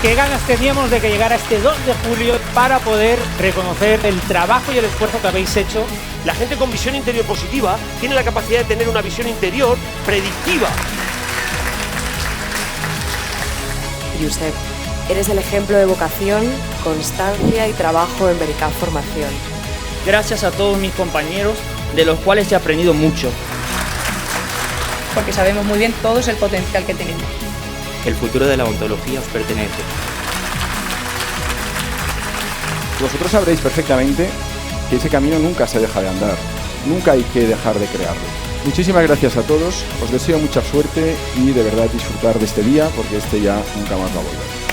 qué ganas teníamos de que llegara este 2 de julio para poder reconocer el trabajo y el esfuerzo que habéis hecho. La gente con visión interior positiva tiene la capacidad de tener una visión interior predictiva. Josep, eres el ejemplo de vocación, constancia y trabajo en Vericap Formación. Gracias a todos mis compañeros, de los cuales he aprendido mucho. Porque sabemos muy bien todos el potencial que tenemos. El futuro de la odontología os pertenece. Vosotros sabréis perfectamente que ese camino nunca se deja de andar, nunca hay que dejar de crearlo. Muchísimas gracias a todos, os deseo mucha suerte y de verdad disfrutar de este día porque este ya nunca más va a volver.